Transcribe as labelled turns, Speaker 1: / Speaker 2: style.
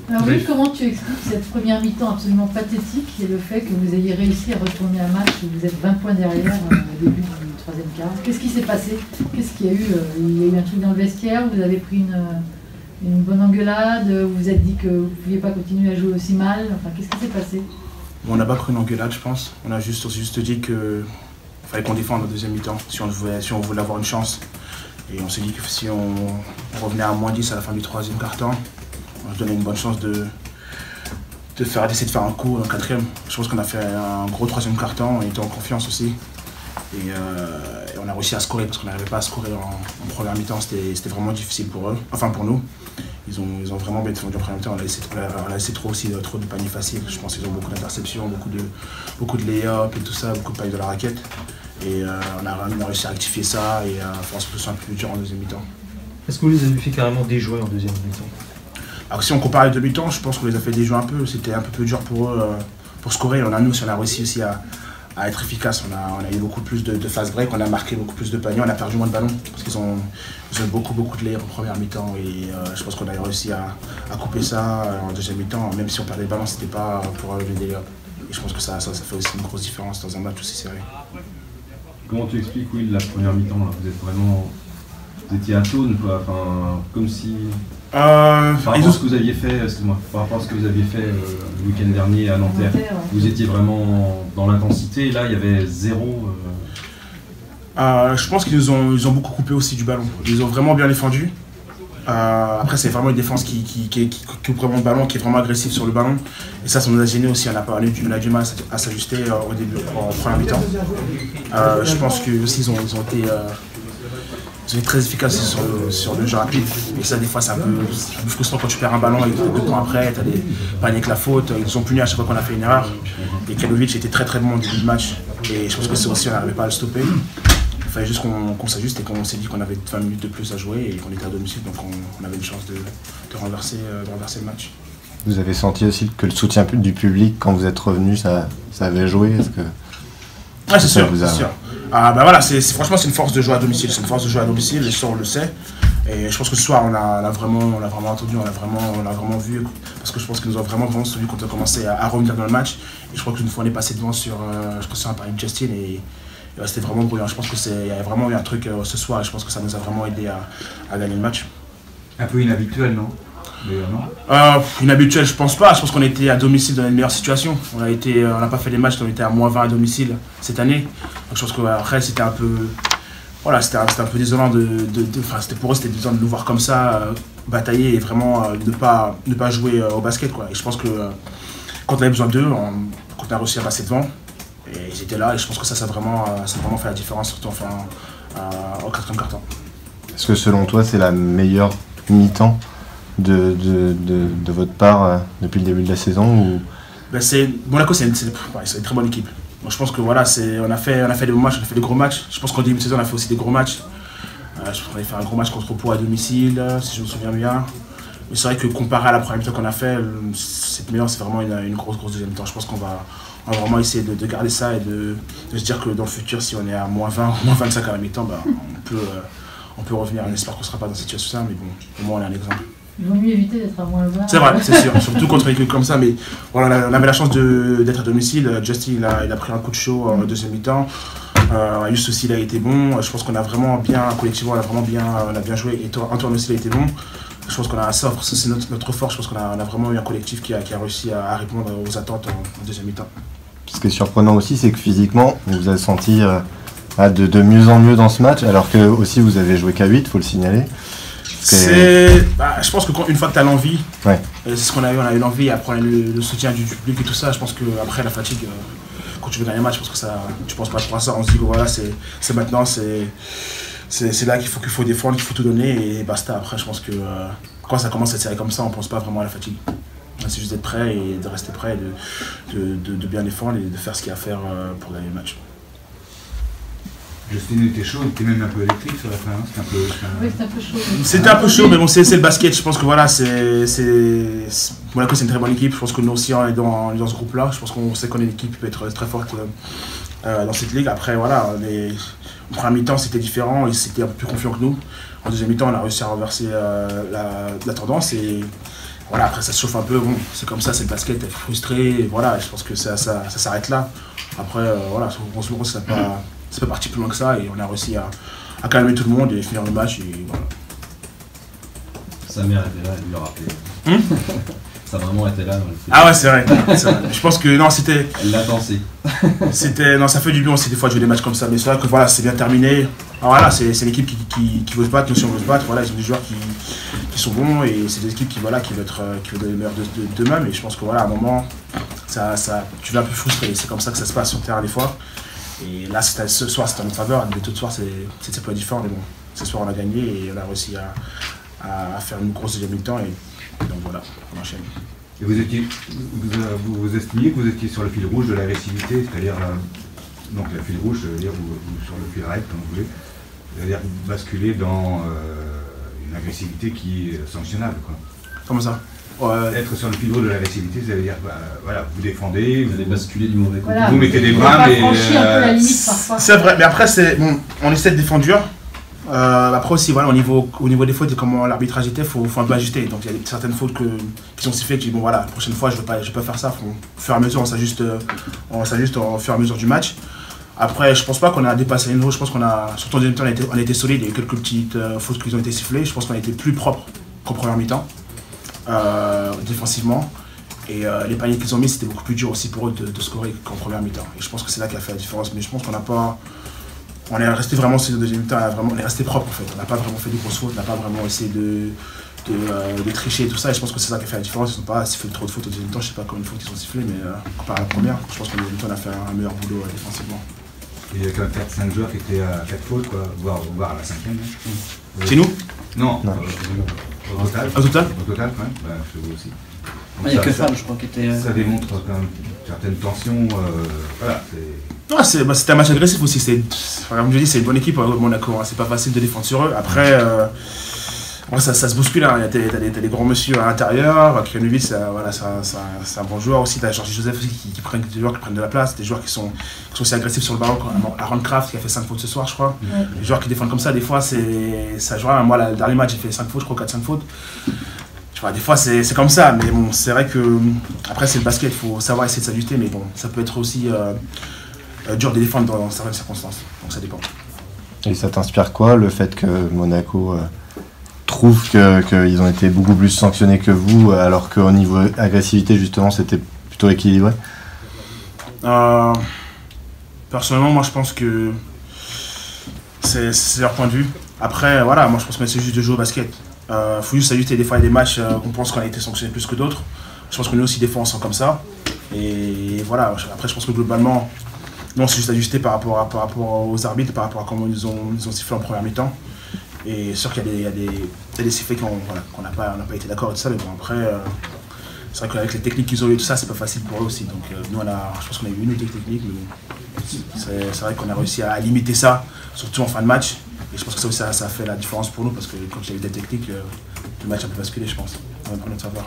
Speaker 1: Alors oui, comment tu expliques cette première mi-temps absolument pathétique et le fait que vous ayez réussi à retourner un match où vous êtes 20 points derrière au début du troisième quart? Qu'est-ce qui s'est passé? Qu'est-ce qu'il y a eu? Il y a eu un truc dans le vestiaire, vous avez pris une bonne engueulade, vous vous êtes dit que vous ne pouviez pas continuer à jouer aussi mal, enfin qu'est-ce qui s'est passé?
Speaker 2: On n'a pas pris une engueulade, je pense. On s'est juste dit qu'il fallait qu'on défende en deuxième mi-temps si on voulait avoir une chance. Et on s'est dit que si on revenait à -10 à la fin du troisième quart-temps, on se donnait une bonne chance d'essayer de faire un coup dans le quatrième. Je pense qu'on a fait un gros troisième quart-temps, on était en confiance aussi. Et on a réussi à scorer parce qu'on n'arrivait pas à scorer en première mi-temps, c'était vraiment difficile pour eux, enfin pour nous. Ils ont vraiment bien défendu en première mi-temps, on a laissé trop de paniers faciles. Je pense qu'ils ont beaucoup d'interceptions, beaucoup de lay-up et tout ça, beaucoup de paniers de la raquette. Et on a réussi à rectifier ça et à faire ce que ce soit un peu plus dur en deuxième mi-temps.
Speaker 3: Est-ce que vous les avez fait carrément déjouer en deuxième mi-temps?
Speaker 2: Alors si on compare les deux mi-temps, je pense qu'on les a fait déjouer un peu. C'était un peu plus dur pour eux pour scorer. On a réussi aussi à être efficace. On a eu beaucoup plus de fast break, on a marqué beaucoup plus de paniers, on a perdu moins de ballons parce qu'ils ont beaucoup de layers en première mi-temps et je pense qu'on a réussi à couper ça en deuxième mi-temps. Même si on perdait des ballons, c'était pas pour les layers. Et je pense que ça fait aussi une grosse différence dans un match aussi serré.
Speaker 4: Comment tu expliques, Will, la première mi-temps là? Vous étiez à Tône, quoi, enfin, comme si... par rapport à ce que vous aviez fait, par rapport à ce que vous aviez fait le week-end dernier à Nanterre, vous étiez vraiment dans l'intensité, là il y avait zéro...
Speaker 2: Je pense qu'ils ont beaucoup coupé aussi du ballon. Ils ont vraiment bien défendu. Après c'est vraiment une défense qui coupe vraiment le ballon, qui est vraiment agressive sur le ballon. Et ça nous a gêné aussi, on a du mal à s'ajuster au début, en première mi-temps. Je pense que aussi ils ont été très efficaces sur le jeu rapide. Et ça des fois c'est un peu frustrant quand tu perds un ballon et 2 points après, tu as des paniers avec la faute. Ils nous ont punis à chaque fois qu'on a fait une erreur. Et Kalovic était très bon au début du match. Et je pense que c'est aussi on n'arrivait pas à le stopper. Il fallait juste qu'on s'ajuste et qu'on s'est dit qu'on avait 20 minutes de plus à jouer et qu'on était à domicile, donc on avait une chance de renverser le match.
Speaker 5: Vous avez senti aussi que le soutien du public, quand vous êtes revenu, ça avait joué?
Speaker 2: Ouais, c'est sûr. Voilà, franchement c'est une force de jouer à domicile, et ça on le sait. Et je pense que ce soir on l'a vraiment entendu, on l'a vraiment vu, parce que je pense qu'ils nous ont vraiment soutenu quand on a commencé à revenir dans le match. Et je crois qu'une fois on est passé devant sur un pari de Justin et c'était vraiment brillant. Je pense qu'il y a vraiment eu un truc ce soir et je pense que ça nous a vraiment aidé à gagner le match.
Speaker 6: Un peu inhabituel, non?
Speaker 2: Inhabituel, je pense pas. Je pense qu'on était à domicile dans une meilleure situation. On n'a pas fait des matchs, on était à -20 à domicile cette année. Donc je pense qu'après c'était un peu, voilà, c'était un peu désolant pour eux c'était désolant de nous voir comme ça, batailler et vraiment ne pas jouer au basket, quoi. Et je pense que quand on avait besoin d'eux, quand on a réussi à passer devant, et ils étaient là et je pense que ça a vraiment fait la différence, surtout au quatrième quart-temps.
Speaker 5: Est-ce que selon toi c'est la meilleure mi-temps de votre part depuis le début de la saison ou...
Speaker 2: Monaco c'est une très bonne équipe. Donc, je pense que voilà, on a fait des bons matchs, on a fait des gros matchs. Je pense qu'en début de saison on a fait aussi des gros matchs. Je pense qu'on avait fait un gros match contre Pau à domicile, si je me souviens bien. Mais c'est vrai que comparé à la première mi-temps qu'on a fait, cette mi-temps c'est vraiment une grosse deuxième mi-temps. Je pense qu'on va vraiment essayer de garder ça et de se dire que dans le futur, si on est à -20, -25 à la mi-temps, on peut revenir. On espère qu'on ne sera pas dans cette situation-là, mais bon, au moins on est un exemple.
Speaker 1: Il vaut mieux éviter d'être à -20.
Speaker 2: C'est vrai, c'est sûr, surtout contre une équipe comme ça. Mais voilà, on avait la chance d'être à domicile. Justin il a pris un coup de chaud en deuxième mi-temps. Juste aussi il a été bon. Je pense qu'on a vraiment bien, collectivement, on a bien joué. Et Antoine aussi il a été bon. Je pense qu'on a ça, c'est notre force. Je pense qu'on a vraiment eu un collectif qui a réussi à répondre aux attentes en deuxième mi-temps.
Speaker 5: Ce qui est surprenant aussi, c'est que physiquement, vous vous avez senti de mieux en mieux dans ce match, alors que aussi vous avez joué qu'à 8, il faut le signaler.
Speaker 2: Je pense qu'une fois que tu as l'envie,
Speaker 5: ouais.
Speaker 2: C'est ce qu'on a eu l'envie, après le soutien du public et tout ça, je pense qu'après la fatigue, quand tu veux gagner un match, je pense que tu penses pas trop à ça, on se dit que voilà, c'est maintenant, c'est là qu'il faut défendre, qu'il faut tout donner et basta. Après, je pense que quand ça commence à être serré comme ça, on pense pas vraiment à la fatigue. C'est juste d'être prêt et de rester prêt, de bien défendre et de faire ce qu'il y a à faire pour gagner le match.
Speaker 6: Justin était chaud, il était même un peu électrique sur la fin, c'était un peu chaud.
Speaker 2: C'était un peu chaud, mais bon, c'est le basket. Je pense que voilà, Monaco c'est une très bonne équipe. Je pense que nous aussi on est dans ce groupe-là. Je pense qu'on sait qu'on est une équipe qui peut être très forte dans cette ligue. Après voilà, en première mi-temps c'était différent, ils étaient un peu plus confiants que nous. En deuxième mi-temps on a réussi à renverser la tendance et Voilà, après ça se chauffe un peu, bon, c'est comme ça, c'est le basket, t'es frustré, voilà, je pense que ça s'arrête là. Après, voilà, on se rend c'est pas parti plus loin que ça et on a réussi à calmer tout le monde et finir le match et voilà.
Speaker 4: Sa mère était là, elle lui l'a rappelé. Sa maman était là dans le film.
Speaker 2: Ah ouais, c'est vrai. Je pense que non, c'était.
Speaker 4: Elle l'a dansé.
Speaker 2: Non, ça fait du bien aussi des fois de jouer des matchs comme ça, mais c'est vrai que voilà, c'est bien terminé. Alors voilà, c'est l'équipe qui veut se battre, nous aussi on veut se battre. Voilà, ils ont des joueurs qui sont bons et c'est des équipes qui veulent donner le meilleur d'eux-mêmes. Mais je pense que voilà, à un moment, tu vas un peu frustré. C'est comme ça que ça se passe sur le terrain des fois. Et là, ce soir, c'était en notre faveur. Les autres soirs, c'était pas différent. Mais bon, ce soir, on a gagné et on a réussi à faire une grosse deuxième mi-temps. Et donc voilà, on enchaîne.
Speaker 6: Et vous estimiez que vous étiez sur le fil rouge de l'agressivité, c'est-à-dire donc le fil rouge, ça veut dire ou sur le fil raide, comme vous voulez, c'est-à-dire basculer dans une agressivité qui est sanctionnable, quoi.
Speaker 2: Comment ça?
Speaker 6: Être sur le fil rouge de l'agressivité, ça veut dire voilà, vous défendez,
Speaker 4: vous allez basculer du mauvais côté.
Speaker 1: Voilà,
Speaker 6: vous mettez des bras, mais
Speaker 2: c'est vrai, mais après bon, on essaie de défendre dur. Après aussi, voilà, au niveau des fautes et comment l'arbitrage était, faut un peu ajuster. Donc il y a certaines fautes qui sont sifflées, qui disent bon voilà, la prochaine fois je vais pas faire ça. Au fur et à mesure, on s'ajuste au fur et à mesure du match. Après, je pense pas qu'on a dépassé les niveaux. Je pense qu'on a, surtout en deuxième mi-temps, on a été solide. Il y a eu quelques petites fautes qui ont été sifflées. Je pense qu'on a été plus propre qu'en première mi-temps, défensivement. Et les paniers qu'ils ont mis, c'était beaucoup plus dur aussi pour eux de scorer qu'en première mi-temps. Et je pense que c'est là qu'a fait la différence. Mais je pense qu'on n'a pas. On est resté vraiment sur le deuxième mi-temps, on est resté propre en fait. On n'a pas vraiment fait de grosses fautes, on n'a pas vraiment essayé de tricher et tout ça. Et je pense que c'est ça qui a fait la différence. Ils n'ont pas sifflé trop de fautes au deuxième mi-temps. Je ne sais pas combien de fautes ils ont sifflé, mais comparé à la première, je pense qu'au deuxième mi-temps, on a fait un meilleur boulot défensivement.
Speaker 6: il y a quand même 4-5 joueurs qui étaient à 4 fautes, quoi, voire à la 5e.
Speaker 2: C'est nous?
Speaker 6: Non. Au total.
Speaker 2: Au total?
Speaker 6: Au total, quand même. Chez vous aussi.
Speaker 7: Il n'y a que Fab, je crois, qui était.
Speaker 6: Ça démontre quand même certaines tensions. Voilà,
Speaker 2: c'était un match agressif aussi. Comme je dis, c'est une bonne équipe, Monaco. C'est pas facile de défendre sur eux. Après, ça se bouscule. Hein. T'as des grands messieurs à l'intérieur. Krianovic, c'est un bon joueur aussi. T'as Georges Joseph aussi qui prennent des joueurs qui prennent de la place. Des joueurs qui sont aussi agressifs sur le ballon. Aaron Kraft qui a fait 5 fautes ce soir, je crois. Ouais. Les joueurs qui défendent comme ça, des fois, ça joue. Moi, le dernier match, j'ai fait 5 fautes, je crois, 4-5 fautes. Tu vois, des fois c'est comme ça, mais bon, c'est vrai que après c'est le basket, il faut savoir essayer de s'ajuster, mais bon, ça peut être aussi dur de défendre dans certaines circonstances, donc ça dépend.
Speaker 5: Et ça t'inspire quoi, le fait que Monaco trouve qu'ils ont été beaucoup plus sanctionnés que vous, alors qu'au niveau agressivité, justement, c'était plutôt équilibré?
Speaker 2: Personnellement, moi je pense que c'est leur point de vue. Après, voilà, moi je pense que c'est juste de jouer au basket. Faut juste s'ajuster. Des fois, il y a des matchs on pense qu'on a été sanctionné plus que d'autres. Je pense que nous aussi, des fois, on sent comme ça. Et voilà, après, je pense que globalement, nous, on s'est juste ajusté par rapport aux arbitres, par rapport à comment ils ont sifflé en première mi-temps. Et sûr qu'il y a des sifflets qu'on n'a pas été d'accord et tout ça, mais bon, après, c'est vrai qu'avec les techniques qu'ils ont eu et tout ça, c'est pas facile pour eux aussi. Donc, nous, je pense qu'on a eu une ou deux techniques, mais bon, c'est vrai qu'on a réussi à limiter ça, surtout en fin de match. Et je pense que ça aussi, ça a fait la différence pour nous parce que quand il y a eu des techniques, le match a pu basculer, je pense, en notre faveur.